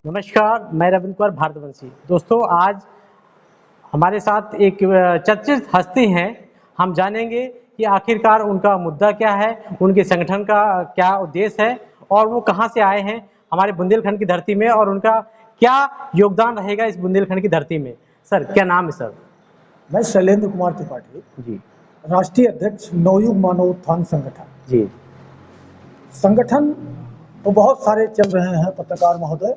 नमस्कार, मैं रविंद्र कुमार भारतवंशी। दोस्तों, आज हमारे साथ एक चर्चित हस्ती हैं। हम जानेंगे कि आखिरकार उनका मुद्दा क्या है, उनके संगठन का क्या उद्देश्य है और वो कहाँ से आए हैं हमारे बुंदेलखंड की धरती में और उनका क्या योगदान रहेगा इस बुंदेलखंड की धरती में। सर, क्या नाम है सर? मैं शैलेंद्र कुमार त्रिपाठी जी। राष्ट्रीय अध्यक्ष नवयुग मानव उत्थान संगठन। जी। संगठन तो बहुत सारे चल रहे हैं पत्रकार महोदय,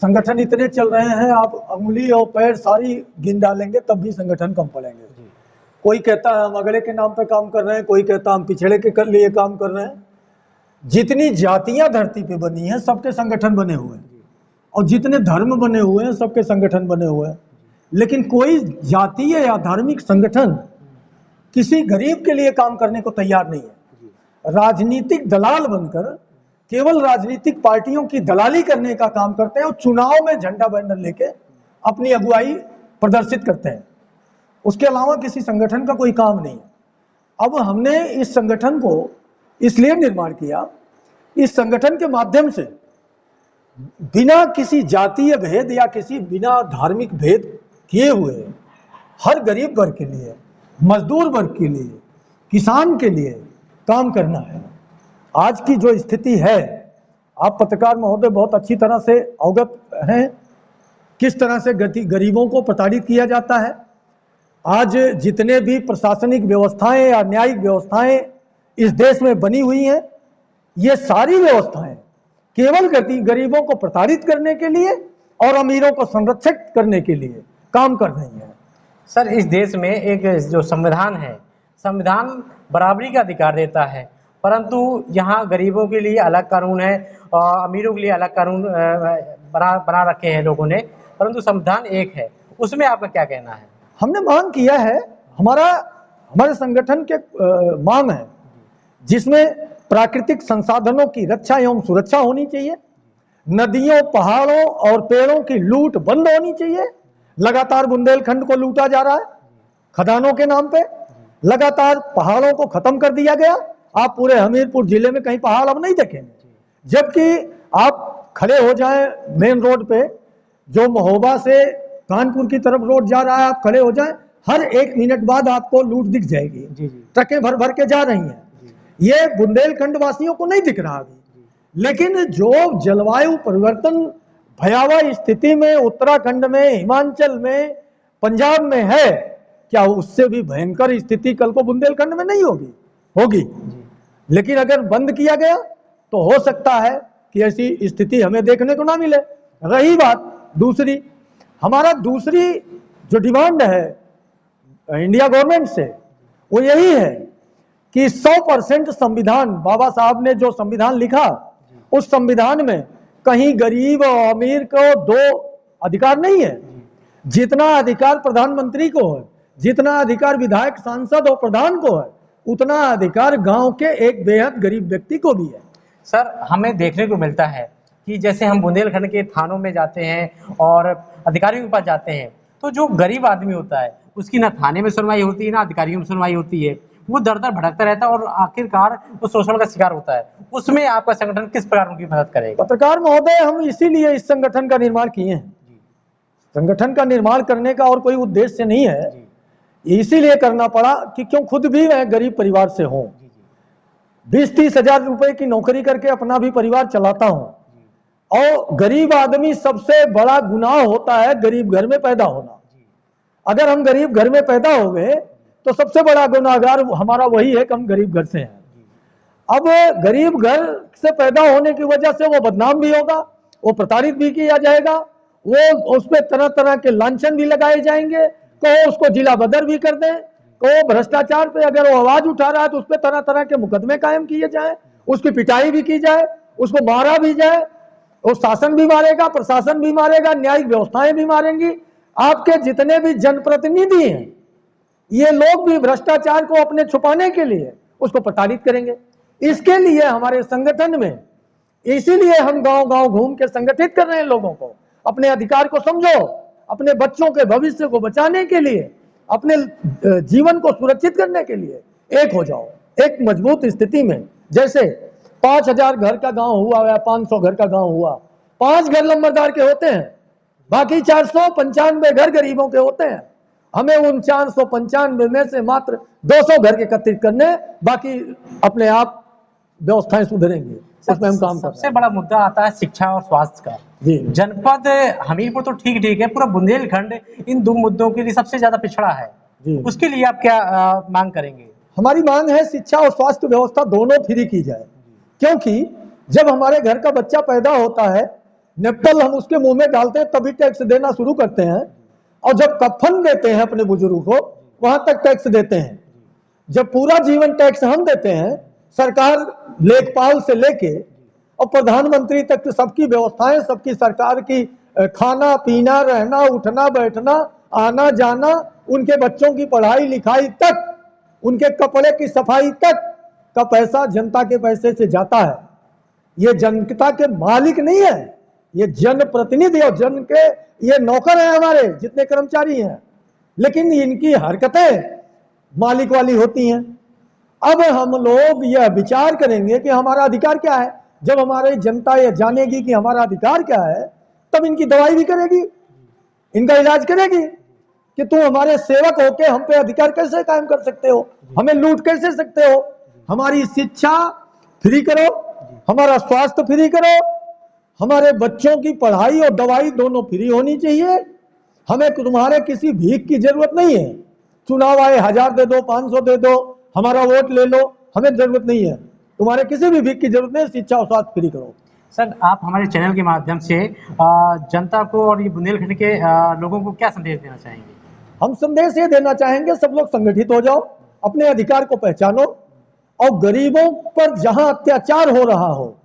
संगठन इतने चल रहे हैं आप अंगुली और पैर सारी गिन डालेंगे तब भी संगठन कम पड़ेंगे। कोई कहता है हम अगले के नाम पे काम कर रहे हैं, कोई कहता है हम पिछड़े के लिए काम कर रहे हैं। जितनी जातियां धरती पे बनी हैं सबके संगठन बने हुए हैं और जितने धर्म बने हुए हैं सबके संगठन बने हुए हैं, लेकिन कोई जातीय या धार्मिक संगठन किसी गरीब के लिए काम करने को तैयार नहीं है। राजनीतिक दलाल बनकर केवल राजनीतिक पार्टियों की दलाली करने का काम करते हैं और चुनाव में झंडा बैनर लेके अपनी अगुवाई प्रदर्शित करते हैं। उसके अलावा किसी संगठन का कोई काम नहीं है। अब हमने इस संगठन को इसलिए निर्माण किया, इस संगठन के माध्यम से बिना किसी जातीय भेद या किसी बिना धार्मिक भेद किए हुए हर गरीब वर्ग के लिए, मजदूर वर्ग के लिए, किसान के लिए काम करना है। आज की जो स्थिति है, आप पत्रकार महोदय बहुत अच्छी तरह से अवगत हैं किस तरह से गरीबों को प्रताड़ित किया जाता है। आज जितने भी प्रशासनिक व्यवस्थाएं या न्यायिक व्यवस्थाएं इस देश में बनी हुई हैं, ये सारी व्यवस्थाएं केवल गरीबों को प्रताड़ित करने के लिए और अमीरों को संरक्षित करने के लिए काम कर रही हैं। सर, इस देश में एक जो संविधान है, संविधान बराबरी का अधिकार देता है, परंतु यहाँ गरीबों के लिए अलग कानून है और अमीरों के लिए अलग कानून बना रखे हैं लोगों ने, परंतु संविधान एक है। उसमें आपका क्या कहना है? हमने मांग किया है, हमारे संगठन के मांग है जिसमें प्राकृतिक संसाधनों की रक्षा एवं सुरक्षा होनी चाहिए, नदियों, पहाड़ों और पेड़ों की लूट बंद होनी चाहिए। लगातार बुंदेलखंड को लूटा जा रहा है खदानों के नाम पे, लगातार पहाड़ों को खत्म कर दिया गया। आप पूरे हमीरपुर जिले में कहीं पहाड़ अब नहीं देखेंगे, जबकि आप खड़े हो जाएं मेन रोड पे, जो महोबा से कानपुर की तरफ रोड जा रहा है, आप खड़े हो जाएं, हर 1 मिनट बाद आपको लूट दिख जाएगी। ट्रकें भर भर के जा रही हैं। ये बुंदेलखंड वासियों को नहीं दिख रहा अभी, लेकिन जो जलवायु परिवर्तन भयावह स्थिति में उत्तराखंड में, हिमाचल में, पंजाब में है, क्या उससे भी भयंकर स्थिति कल को बुंदेलखंड में नहीं होगी। लेकिन अगर बंद किया गया तो हो सकता है कि ऐसी स्थिति हमें देखने को ना मिले। रही बात दूसरी, हमारा दूसरी जो डिमांड है इंडिया गवर्नमेंट से, वो यही है कि 100% संविधान, बाबा साहब ने जो संविधान लिखा, उस संविधान में कहीं गरीब और अमीर को 2 अधिकार नहीं है। जितना अधिकार प्रधानमंत्री को है, जितना अधिकार विधायक, सांसद और प्रधान को है, उतना अधिकार गांव के एक बेहद गरीब व्यक्ति को भी है। सर, हमें देखने को मिलता है कि जैसे हम बुंदेलखंड के थानों में जाते हैं और अधिकारियों के पास जाते हैं, तो जो गरीब आदमी होता है उसकी ना थाने में सुनवाई होती है ना अधिकारियों में सुनवाई होती है। वो दर-दर भटकता रहता है और आखिरकार वो शोषण का शिकार होता है। उसमें आपका संगठन किस प्रकार उनकी मदद करेगा? पत्रकार महोदय, हम इसीलिए इस संगठन का निर्माण किए हैं। संगठन का निर्माण करने का और कोई उद्देश्य नहीं है, इसीलिए करना पड़ा कि क्यों खुद भी मैं गरीब परिवार से हूँ। 20-30 हजार रुपए की नौकरी करके अपना भी परिवार चलाता हूँ और गरीब आदमी, सबसे बड़ा गुनाह होता है गरीब घर में पैदा होना। अगर हम गरीब घर में पैदा हो गए तो सबसे बड़ा गुनाहगार हमारा वही है कि हम गरीब घर से हैं। अब गरीब घर से पैदा होने की वजह से वो बदनाम भी होगा, वो प्रताड़ित भी किया जाएगा, वो उस पर तरह तरह के लांछन भी लगाए जाएंगे, कहो उसको जिला बदर भी कर दें, कहो भ्रष्टाचार पे अगर वो आवाज उठा रहा है तो उस पर तरह तरह के मुकदमे कायम किए जाए, उसकी पिटाई भी की जाए, उसको मारा भी जाए। वो शासन भी मारेगा, प्रशासन भी मारेगा, न्यायिक व्यवस्थाएं भी मारेंगी। आपके जितने भी जनप्रतिनिधि हैं, ये लोग भी भ्रष्टाचार को अपने छुपाने के लिए उसको प्रताड़ित करेंगे। इसके लिए हमारे संगठन में, इसीलिए हम गांव गांव घूम के संगठित कर रहे हैं लोगों को। अपने अधिकार को समझो, अपने बच्चों के भविष्य को बचाने के लिए, अपने जीवन को सुरक्षित करने के लिए एक हो जाओ, एक मजबूत स्थिति में। जैसे 5,000 घर का गांव हुआ या 500 घर का गांव हुआ, 5 घर लंबरदार के होते हैं, बाकी 495 घर गरीबों के होते हैं। हमें उन 495 में से मात्र 200 घर एकत्रित करने, बाकी अपने आप व्यवस्थाएं सुधरेंगी, उसमें हम काम कर रहे सबसे बड़ा मुद्दा आता है शिक्षा और स्वास्थ्य का। जी। जनपद हमीरपुर तो ठीक ठीक है, पूरा बुंदेलखंड इन दो मुद्दों के लिए सबसे ज्यादा पिछड़ा है जी। उसके लिए आप क्या मांग करेंगे? हमारी मांग है शिक्षा और स्वास्थ्य व्यवस्था दोनों फ्री की जाए, क्योंकि जब हमारे घर का बच्चा पैदा होता है, नेप्पल हम उसके मुंह में डालते हैं तभी टैक्स देना शुरू करते हैं, और जब कफन देते हैं अपने बुजुर्ग को वहां तक टैक्स देते हैं। जब पूरा जीवन टैक्स हम देते हैं, सरकार लेखपाल से लेके और प्रधानमंत्री तक सबकी व्यवस्थाएं, सबकी सरकार की खाना पीना, रहना, उठना बैठना, आना जाना, उनके बच्चों की पढ़ाई लिखाई तक, उनके कपड़े की सफाई तक का पैसा जनता के पैसे से जाता है। ये जनता के मालिक नहीं है, ये जनप्रतिनिधि और जन के ये नौकर हैं हमारे जितने कर्मचारी हैं, लेकिन इनकी हरकतें मालिक वाली होती हैं। अब हम लोग यह विचार करेंगे कि हमारा अधिकार क्या है। जब हमारी जनता यह जानेगी कि हमारा अधिकार क्या है, तब इनकी दवाई भी करेगी, इनका इलाज करेगी कि तुम हमारे सेवक होके हम पे अधिकार कैसे कायम कर सकते हो, हमें लूट कैसे सकते हो। हमारी शिक्षा फ्री करो, हमारा स्वास्थ्य फ्री करो, हमारे बच्चों की पढ़ाई और दवाई दोनों फ्री होनी चाहिए। हमें तुम्हारे किसी भीख की जरूरत नहीं है। चुनाव आए 1000 दे दो, 500 दे दो, हमारा वोट ले लो, हमें जरूरत नहीं है, तुम्हारे किसी भी भीख की जरूरत नहीं। शिक्षा और स्वास्थ्य फ्री करो। सर, आप हमारे चैनल के माध्यम से जनता को और ये बुंदेलखंड के लोगों को क्या संदेश देना चाहेंगे? हम संदेश ये देना चाहेंगे, सब लोग संगठित हो जाओ, अपने अधिकार को पहचानो, और गरीबों पर जहां अत्याचार हो रहा हो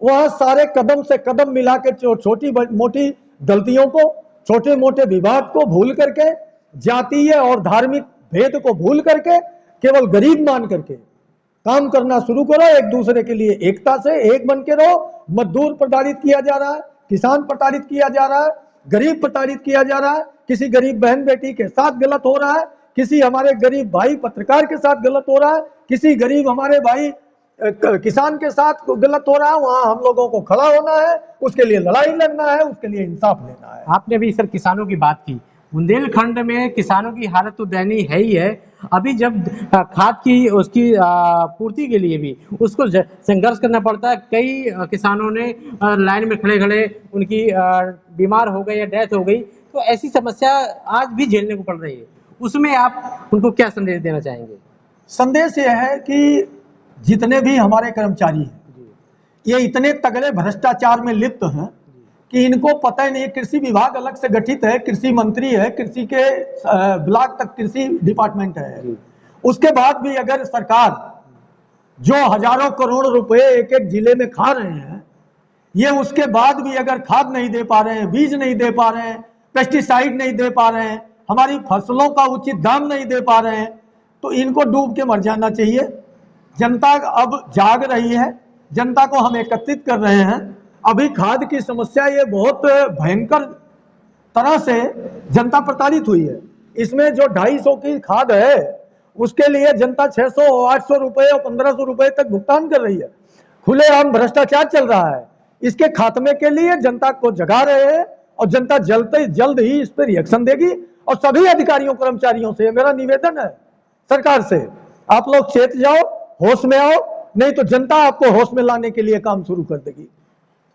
वहां सारे कदम से कदम मिला के छोटी मोटी गलतियों को, छोटे मोटे विवाद को भूल करके, जातीय और धार्मिक भेद को भूल करके, केवल गरीब मान करके काम करना शुरू करो। एक दूसरे के लिए एकता से एक बन के रहो। मजदूर प्रताड़ित किया जा रहा है, किसान प्रताड़ित किया जा रहा है, गरीब प्रताड़ित किया जा रहा है, किसी गरीब बहन बेटी के साथ गलत हो रहा है, किसी हमारे गरीब भाई पत्रकार के साथ गलत हो रहा है, किसी गरीब हमारे भाई किसान के साथ गलत हो रहा है। वहां हम लोगों को खड़ा होना है, उसके लिए लड़ाई लड़ना है, उसके लिए इंसाफ लेना है। आपने भी सर किसानों की बात की, बुंदेलखंड में किसानों की हालत तो दयनीय है ही है। अभी जब खाद की उसकी पूर्ति के लिए भी उसको संघर्ष करना पड़ता है। कई किसानों ने लाइन में खड़े खड़े उनकी बीमार हो गई या डेथ हो गई, तो ऐसी समस्या आज भी झेलने को पड़ रही है। उसमें आप उनको क्या संदेश देना चाहेंगे? संदेश यह है कि जितने भी हमारे कर्मचारी हैं ये इतने तगड़े भ्रष्टाचार में लिप्त हैं कि इनको पता ही नहीं। कृषि विभाग अलग से गठित है, कृषि मंत्री है, कृषि के ब्लॉक तक कृषि डिपार्टमेंट है। उसके बाद भी अगर सरकार जो हजारों करोड़ रुपए एक एक जिले में खा रहे हैं, ये उसके बाद भी अगर खाद नहीं दे पा रहे हैं, बीज नहीं दे पा रहे हैं, पेस्टिसाइड नहीं दे पा रहे हैं, हमारी फसलों का उचित दाम नहीं दे पा रहे हैं, तो इनको डूब के मर जाना चाहिए। जनता अब जाग रही है, जनता को हम एकत्रित कर रहे हैं। अभी खाद की समस्या ये बहुत भयंकर तरह से जनता प्रताड़ित हुई है। इसमें जो 250 की खाद है उसके लिए जनता 600, 800 रुपए और 1500 रुपए तक भुगतान कर रही है। खुलेआम भ्रष्टाचार चल रहा है। इसके खात्मे के लिए जनता को जगा रहे हैं और जनता जल्द ही इस पर रिएक्शन देगी। और सभी अधिकारियों कर्मचारियों से मेरा निवेदन है सरकार से, आप लोग चेत जाओ, होश में आओ, नहीं तो जनता आपको होश में लाने के लिए काम शुरू कर देगी।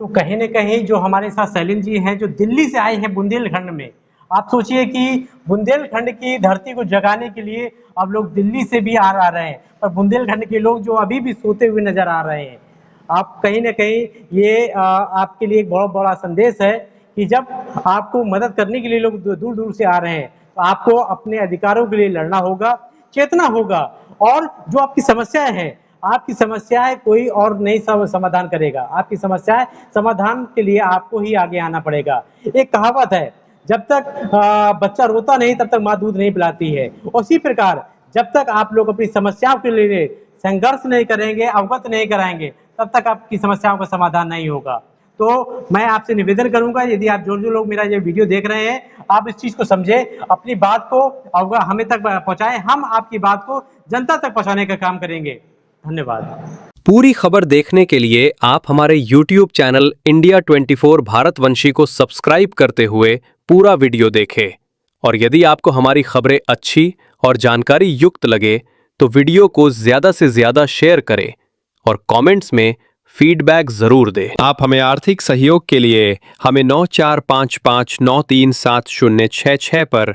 तो कहीं न कहीं जो हमारे साथ सैलिम जी हैं, जो दिल्ली से आए हैं बुंदेलखंड में, आप सोचिए कि बुंदेलखंड की धरती को जगाने के लिए अब लोग दिल्ली से भी आ रहे हैं, और बुंदेलखंड के लोग जो अभी भी सोते हुए नजर आ रहे हैं। आप कहीं न कहीं ये आपके लिए एक बहुत बड़ा संदेश है कि जब आपको मदद करने के लिए लोग दूर-दूर से आ रहे हैं, तो आपको अपने अधिकारों के लिए लड़ना होगा, चेतना होगा, और जो आपकी समस्याएं हैं, आपकी समस्याएं कोई और नहीं समाधान करेगा। आपकी समस्याएं समाधान के लिए आपको ही आगे आना पड़ेगा। एक कहावत है, जब तक बच्चा रोता नहीं तब तक माँ दूध नहीं पिलाती है। उसी प्रकार जब तक आप लोग अपनी समस्याओं के लिए संघर्ष नहीं करेंगे, अवगत नहीं कराएंगे, तब तक आपकी समस्याओं का समाधान नहीं होगा। तो मैं आपसे निवेदन करूंगा, यदि आप जो लोग मेरा ये वीडियो देख रहे हैं, आप इस चीज को समझे, अपनी बात को हमें तक पहुंचाएं, हम आपकी बात को जनता तक पहुंचाने का काम करेंगे। धन्यवाद। पूरी खबर देखने के लिए आप हमारे YouTube चैनल इंडिया 24 भारतवंशी को सब्सक्राइब करते हुए पूरा वीडियो देखें। और यदि आपको हमारी खबरें अच्छी और जानकारी युक्त लगे तो वीडियो को ज़्यादा से ज़्यादा शेयर करें और कमेंट्स में फीडबैक ज़रूर दें। आप हमें आर्थिक सहयोग के लिए हमें 9455937066 पर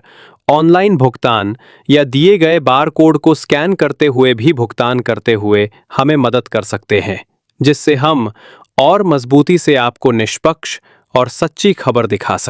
ऑनलाइन भुगतान या दिए गए बार कोड को स्कैन करते हुए भी भुगतान करते हुए हमें मदद कर सकते हैं, जिससे हम और मजबूती से आपको निष्पक्ष और सच्ची खबर दिखा सकें।